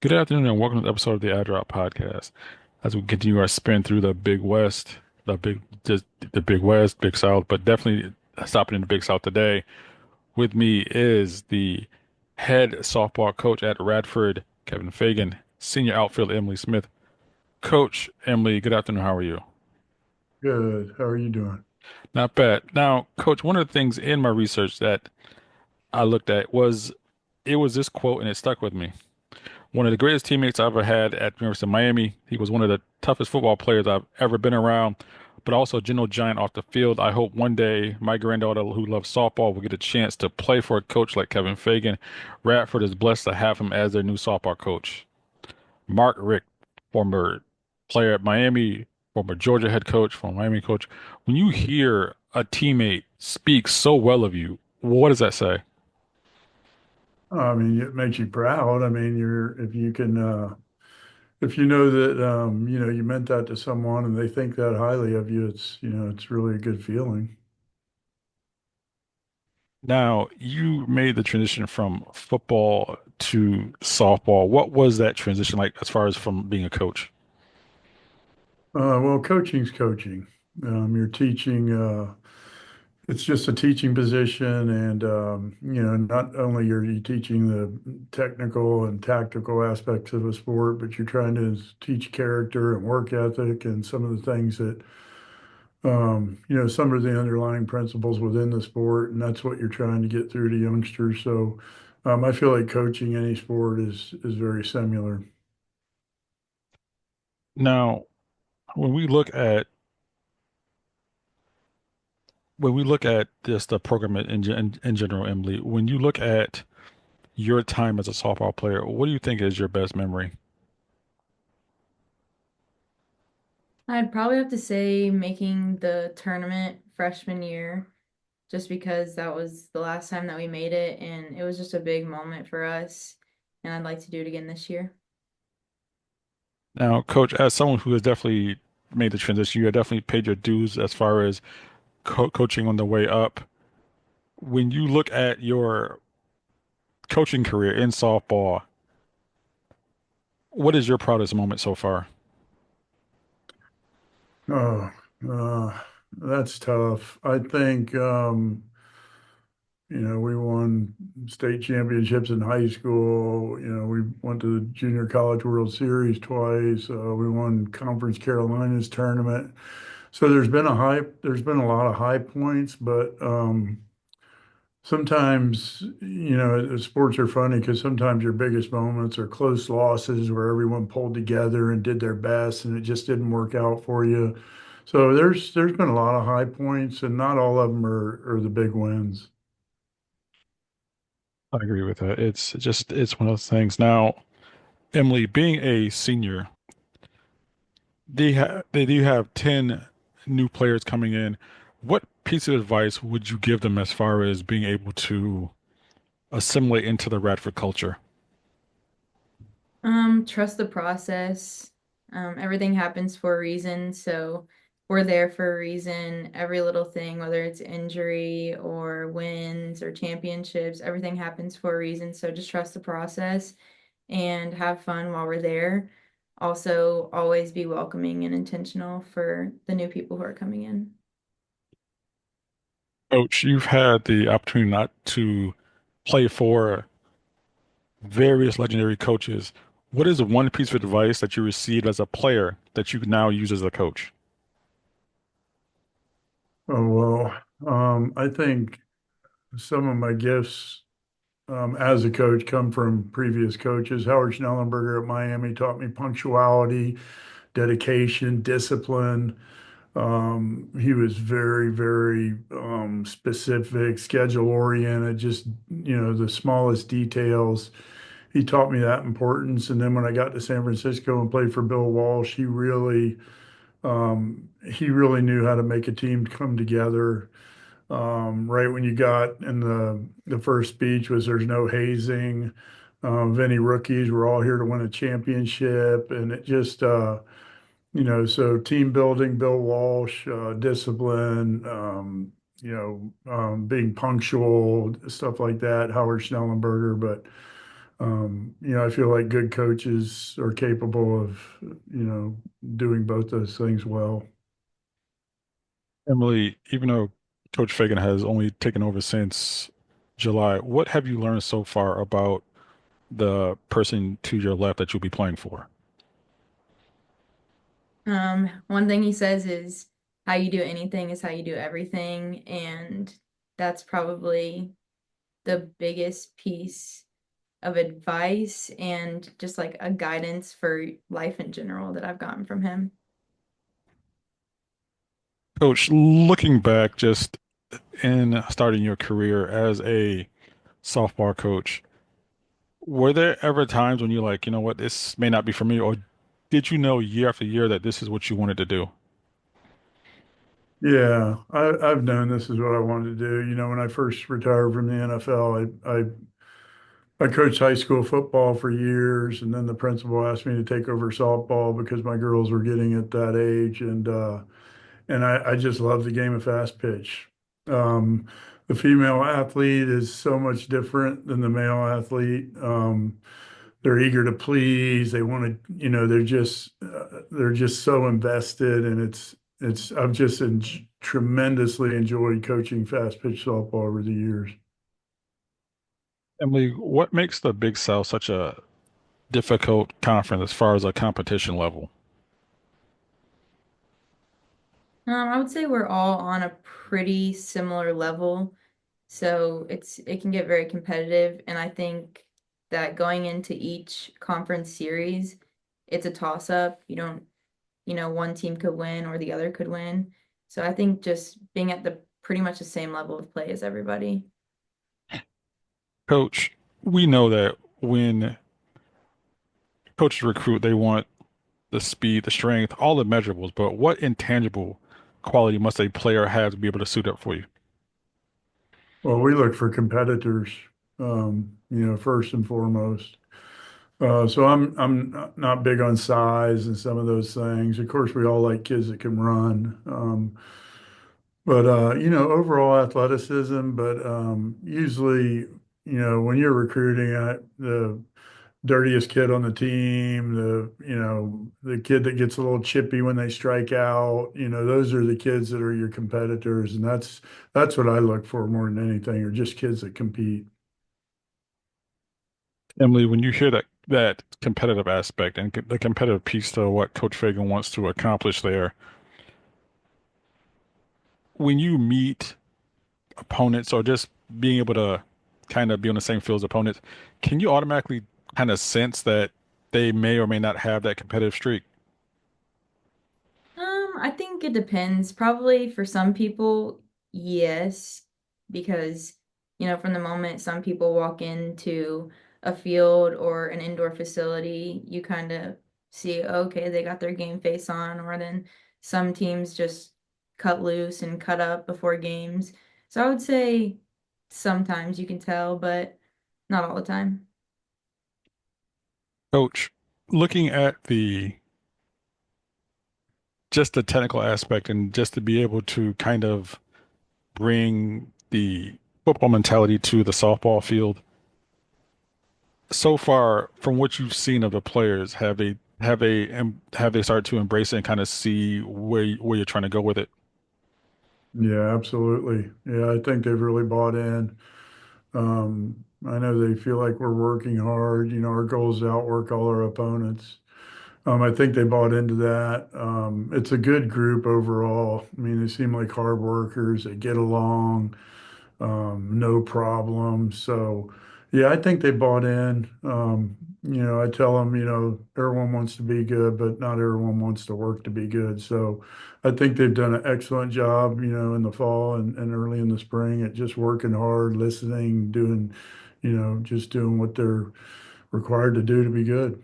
Good afternoon and welcome to the episode of the AdDrop Podcast. As we continue our spin through the Big West, just the Big West, Big South, but definitely stopping in the Big South today. With me is the head softball coach at Radford, Kevin Fagan, senior outfielder Emily Smith. Coach Emily, good afternoon. How are you? Good. How are you doing? Not bad. Now, Coach, one of the things in my research that I looked at was it was this quote and it stuck with me. One of the greatest teammates I ever had at University of Miami. He was one of the toughest football players I've ever been around, but also a gentle giant off the field. I hope one day my granddaughter, who loves softball, will get a chance to play for a coach like Kevin Fagan. Radford is blessed to have him as their new softball coach. Mark Richt, former player at Miami, former Georgia head coach, former Miami coach. When you hear a teammate speak so well of you, what does that say? I mean, it makes you proud. I mean, if you can, if you know that, you meant that to someone and they think that highly of you, it's really a good feeling. Now, you made the transition from football to softball. What was that transition like as far as from being a coach? Well, coaching's coaching. You're teaching, it's just a teaching position. And, not only are you teaching the technical and tactical aspects of a sport, but you're trying to teach character and work ethic and some of the things that some of the underlying principles within the sport, and that's what you're trying to get through to youngsters. So, I feel like coaching any sport is very similar. Now, when we look at just the program in general, Emily, when you look at your time as a softball player, what do you think is your best memory? I'd probably have to say making the tournament freshman year, just because that was the last time that we made it, and it was just a big moment for us, and I'd like to do it again this year. Now, Coach, as someone who has definitely made the transition, you have definitely paid your dues as far as coaching on the way up. When you look at your coaching career in softball, what is your proudest moment so far? Oh, uh, that's tough. I think, we won state championships in high school. We went to the Junior College World Series twice. We won Conference Carolinas tournament. So there's been a lot of high points, but sometimes, sports are funny because sometimes your biggest moments are close losses where everyone pulled together and did their best and it just didn't work out for you. So there's been a lot of high points and not all of them are the big wins. I agree with that. It's one of those things. Now, Emily, being a senior, they do have 10 new players coming in. What piece of advice would you give them as far as being able to assimilate into the Radford culture? Trust the process. Everything happens for a reason, so we're there for a reason. Every little thing, whether it's injury or wins or championships, everything happens for a reason. So just trust the process and have fun while we're there. Also, always be welcoming and intentional for the new people who are coming in. Coach, you've had the opportunity not to play for various legendary coaches. What is one piece of advice that you received as a player that you now use as a coach? Oh, well, I think some of my gifts as a coach come from previous coaches. Howard Schnellenberger at Miami taught me punctuality, dedication, discipline. He was very, very specific, schedule oriented, just, the smallest details. He taught me that importance. And then when I got to San Francisco and played for Bill Walsh, he really knew how to make a team come together. Right when you got in the first speech was there's no hazing. Of any rookies, we're all here to win a championship, and it just so team building, Bill Walsh, discipline, being punctual, stuff like that. Howard Schnellenberger, but I feel like good coaches are capable of, doing both those things well. Emily, even though Coach Fagan has only taken over since July, what have you learned so far about the person to your left that you'll be playing for? One thing he says is how you do anything is how you do everything, and that's probably the biggest piece of advice and just like a guidance for life in general that I've gotten from him. Coach, looking back just in starting your career as a softball coach, were there ever times when you're like, you know what, this may not be for me, or did you know year after year that this is what you wanted to do? Yeah, I've known this is what I wanted to do. When I first retired from the NFL, I coached high school football for years, and then the principal asked me to take over softball because my girls were getting at that age, and I just love the game of fast pitch. Um, the female athlete is so much different than the male athlete. They're eager to please. They want to, they're just so invested, and I've just tremendously enjoyed coaching fast pitch softball over the years. Emily, what makes the Big South such a difficult conference as far as a competition level? I would say we're all on a pretty similar level. So it can get very competitive, and I think that going into each conference series, it's a toss up. You don't, one team could win or the other could win. So I think just being at the pretty much the same level of play as everybody. Coach, we know that when coaches recruit, they want the speed, the strength, all the measurables, but what intangible quality must a player have to be able to suit up for you? Well, we look for competitors, first and foremost. So I'm not big on size and some of those things. Of course, we all like kids that can run. But overall athleticism. But usually, when you're recruiting the dirtiest kid on the team, the kid that gets a little chippy when they strike out, those are the kids that are your competitors, and that's what I look for more than anything, are just kids that compete. Emily, when you hear that competitive aspect and the competitive piece to what Coach Fagan wants to accomplish there, when you meet opponents or just being able to kind of be on the same field as opponents, can you automatically kind of sense that they may or may not have that competitive streak? I think it depends. Probably for some people, yes, because, from the moment some people walk into a field or an indoor facility, you kind of see, okay, they got their game face on, or then some teams just cut loose and cut up before games. So I would say sometimes you can tell, but not all the time. Coach, looking at the just the technical aspect and just to be able to kind of bring the football mentality to the softball field. So far, from what you've seen of the players, have they started to embrace it and kind of see where you're trying to go with it? Yeah, absolutely. Yeah, I think they've really bought in. I know they feel like we're working hard. Our goal is to outwork all our opponents. I think they bought into that. It's a good group overall. I mean, they seem like hard workers. They get along, no problem. So, yeah, I think they bought in. I tell them, everyone wants to be good, but not everyone wants to work to be good. So, I think they've done an excellent job, in the fall and early in the spring at just working hard, listening, doing, just doing what they're required to do to be good.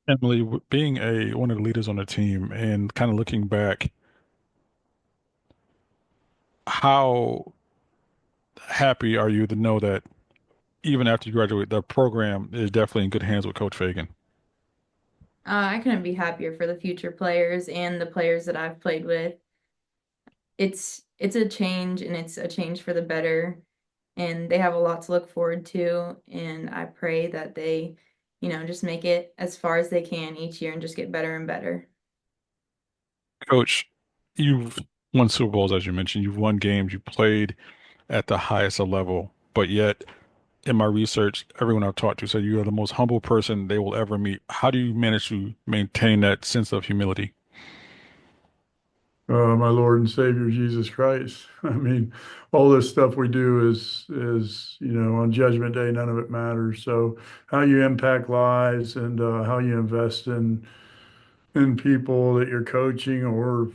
Emily, being a one of the leaders on the team and kind of looking back, how happy are you to know that even after you graduate, the program is definitely in good hands with Coach Fagan? I couldn't be happier for the future players and the players that I've played with. It's a change, and it's a change for the better. and they have a lot to look forward to. And I pray that they, just make it as far as they can each year and just get better and better. Coach, you've won Super Bowls, as you mentioned. You've won games. You played at the highest level, but yet, in my research, everyone I've talked to said you are the most humble person they will ever meet. How do you manage to maintain that sense of humility? My Lord and Savior Jesus Christ. I mean, all this stuff we do is on Judgment Day, none of it matters. So how you impact lives and how you invest in people that you're coaching or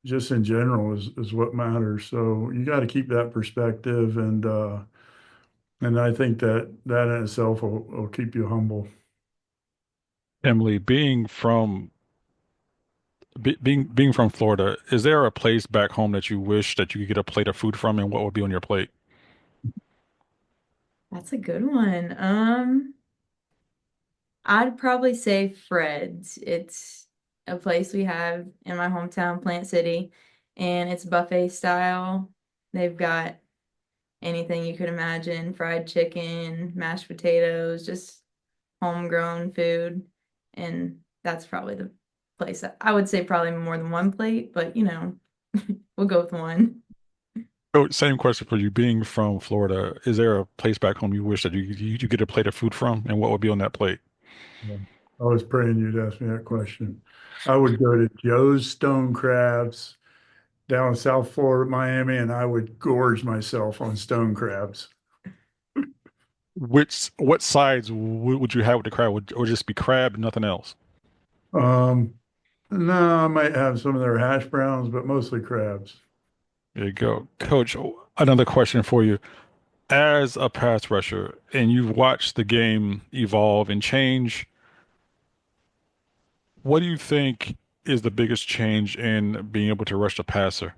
just in general is what matters. So you got to keep that perspective and I think that in itself will keep you humble. Emily, being from Florida, is there a place back home that you wish that you could get a plate of food from, and what would be on your plate? That's a good one. I'd probably say Fred's. It's a place we have in my hometown, Plant City, and it's buffet style. They've got anything you could imagine, fried chicken, mashed potatoes, just homegrown food. And that's probably the place that I would say probably more than one plate, but we'll go with one. Oh, same question for you. Being from Florida, is there a place back home you wish that you get a plate of food from, and what would be on that plate? Yeah. I was praying you'd ask me that question. I would go to Joe's Stone Crabs down in South Florida, Miami, and I would gorge myself on stone crabs. What sides would you have with the crab? Or just be crab and nothing else? Um, no, I might have some of their hash browns, but mostly crabs. There you go. Coach, another question for you. As a pass rusher, and you've watched the game evolve and change, what do you think is the biggest change in being able to rush the passer?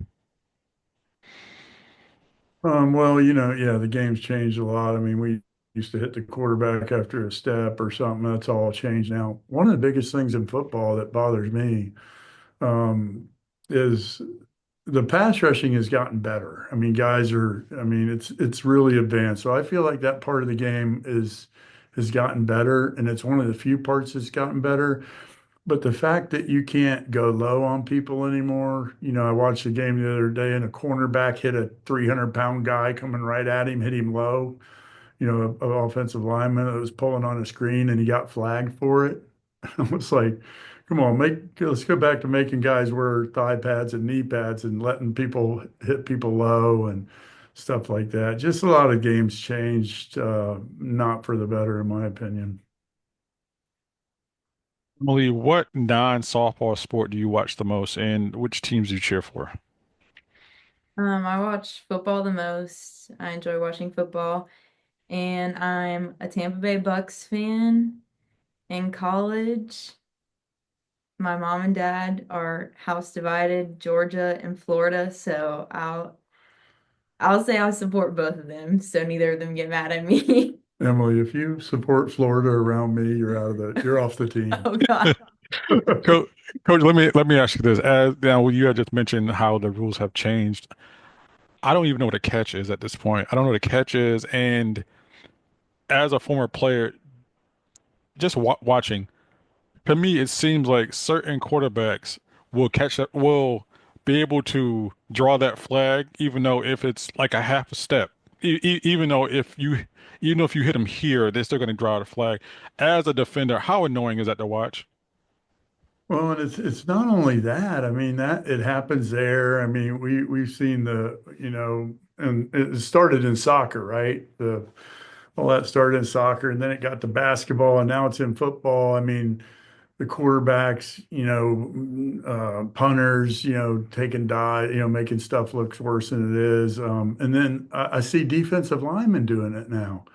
Well, yeah, the game's changed a lot. I mean, we used to hit the quarterback after a step or something. That's all changed now. One of the biggest things in football that bothers me is the pass rushing has gotten better. I mean, I mean, it's really advanced. So I feel like that part of the game has gotten better, and it's one of the few parts that's gotten better. But the fact that you can't go low on people anymore, I watched the game the other day and a cornerback hit a 300-pound guy coming right at him, hit him low, an offensive lineman that was pulling on a screen and he got flagged for it. I was like, come on, let's go back to making guys wear thigh pads and knee pads and letting people hit people low and stuff like that. Just a lot of games changed, not for the better, in my opinion. Emily, what non-softball sport do you watch the most, and which teams do you cheer for? I watch football the most. I enjoy watching football, and I'm a Tampa Bay Bucks fan. In college, my mom and dad are house divided, Georgia and Florida, so I'll say I'll support both of them, so neither of them get mad at me. Emily, if you support Florida around me, you're off the team. Oh God. Coach, Coach, let me ask you this. As now, you had just mentioned how the rules have changed. I don't even know what a catch is at this point. I don't know what a catch is, and as a former player, just watching, to me, it seems like certain quarterbacks will be able to draw that flag, even though if it's like a half a step, even though if you hit them here, they're still going to draw the flag. As a defender, how annoying is that to watch? Well, and it's not only that. I mean, that it happens there. I mean, we've seen and it started in soccer, right? The All that started in soccer, and then it got to basketball, and now it's in football. I mean, the quarterbacks, punters, taking making stuff look worse than it is. And then I see defensive linemen doing it now.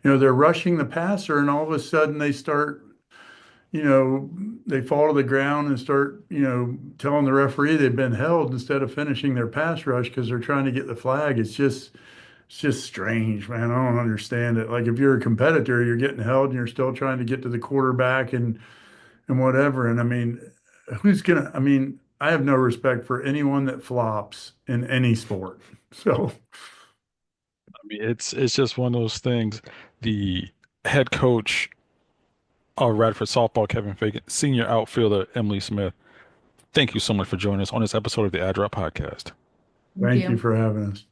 They're rushing the passer, and all of a sudden they start, you know, they fall to the ground and start, telling the referee they've been held instead of finishing their pass rush because they're trying to get the flag. It's just strange, man. I don't understand it. Like if you're a competitor, you're getting held and you're still trying to get to the quarterback and whatever. And I mean, I mean, I have no respect for anyone that flops in any sport. So mean, it's just one of those things. The head coach of Radford softball, Kevin Fagan, senior outfielder Emily Smith. Thank you so much for joining us on this episode of the Ad Drop Podcast. Thank Thank you you. for having us.